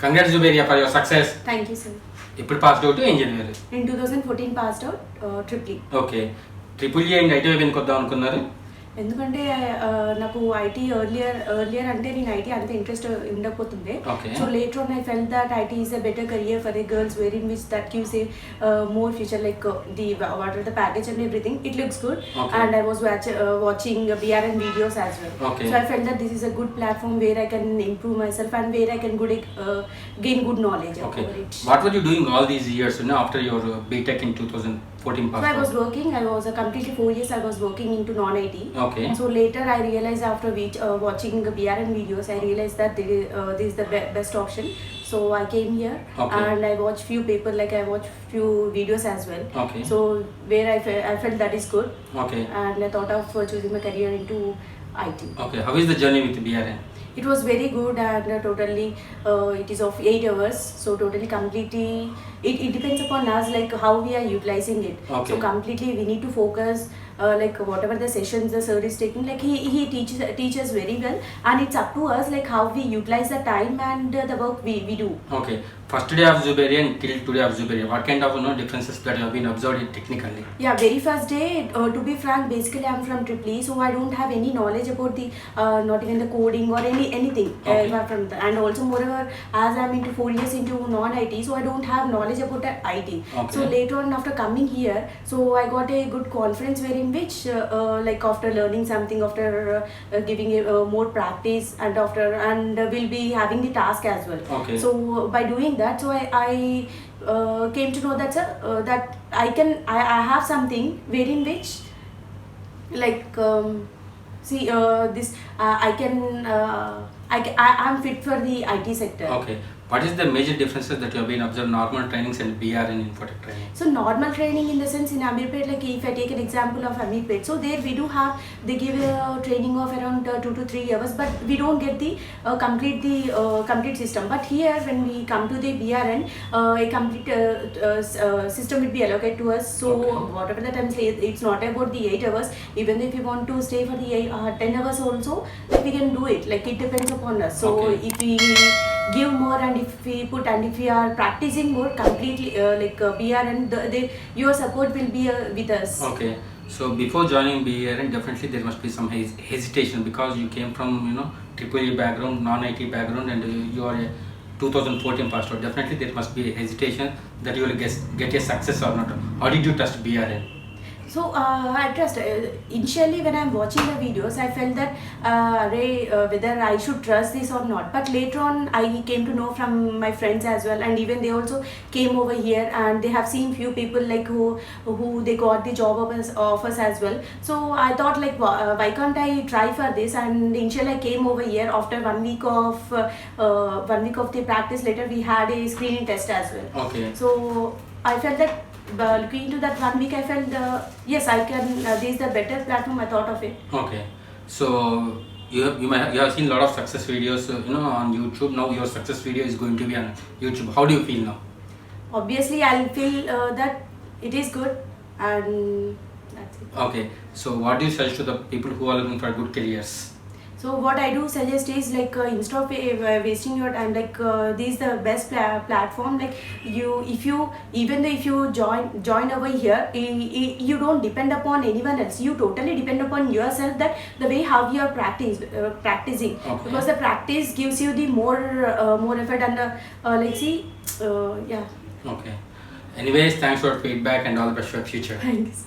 Congrats Jabier for your success. Thank you, sir. Eప్పుడు passed out engineer? In 2014 passed out triple E. Okay. Triple E and IT ఎందుకు వద్దాం అనుకున్నారు? ఎందుకంటే నాకు IT earlier అంటే నేను IT అంత ఇంట్రెస్ట్ ఉండకపోతుండే. So later on I felt that IT is a better career for the girls where in which that gives a more future like the what are the package and everything it looks good and I was watching BRN videos as well. So I felt that this is a good platform where I can improve myself and where I can gain good knowledge over it. What were you doing all these years, after your BTech in 2014 passed? So I was working. I was completely 4 years. I was working into non-IT. Okay. So later I realized after watching the BRN videos, I realized that this is the best option. So I came here and I watched few people, like I watched few videos as well. So where I felt that is good. And I thought of choosing my career into IT. How is the journey with BRN? It was very good and totally it is of 8 hours. So totally completely it depends upon us, like how we are utilizing it. So completely we need to focus like whatever the sessions the sir is taking, like he teaches very well, and it's up to us like how we utilize the time and the work we do. First day of Jabier and till today of Jabier, what kind of differences that you have been observed technically? Yeah, very first day, to be frank, basically I'm from triple E, so I don't have any knowledge about the not even the coding or anything from that. And also moreover, as I'm into 4 years into non-IT, so I don't have knowledge about the IT. So later on after coming here, so I got a good confidence wherein which like after learning something, after giving more practice and we'll be having the task as well. So by doing that, so I came to know that that I have something wherein which like this I'm fit for the IT sector. What is the major differences that you have been observed normal trainings and BR and INFOTECH training? So normal training in the sense in Amirpet, like if I take an example of Amirpet, so there we do have, they give a training of around 2 to 3 hours, but we don't get the complete system. But here when we come to the BRN, a complete system will be allocated to us. So whatever the time say, it's not about the 8 hours. Even if you want to stay for the 10 hours also, like we can do it. Like it depends upon us. So if we give more and if we are practicing more completely like BRN, your support will be with us. So before joining BRN, definitely there must be some hesitation because you came from triple E background, non-IT background, and you are a 2014 passed out. Definitely there must be a hesitation that you will get a success or not. How did you trust BRN? So I trust. Initially when I'm watching the videos, I felt that whether I should trust this or not. But later on, I came to know from my friends as well, and even they also came over here and they have seen few people like who they got the job offers as well. So I thought like why can't I try for this? And initially I came over here after 1 week of the practice. Later we had a screening test as well. So I felt that. Looking into that 1 week, I felt yes, I can. This is the better platform. I thought of it. So you have seen a lot of success videos, on YouTube. Now your success video is going to be on YouTube. How do you feel now? Obviously, I'll feel that it is good, and that's it. So what do you suggest to the people who are looking for good careers? So what I do suggest is like instead of wasting your time, like this is the best platform. Like even though if you join over here, you don't depend upon anyone else. You totally depend upon yourself, that the way how you are practicing, because the practice gives you the more effort and Anyways, thanks for feedback and all the best for your future. Thanks.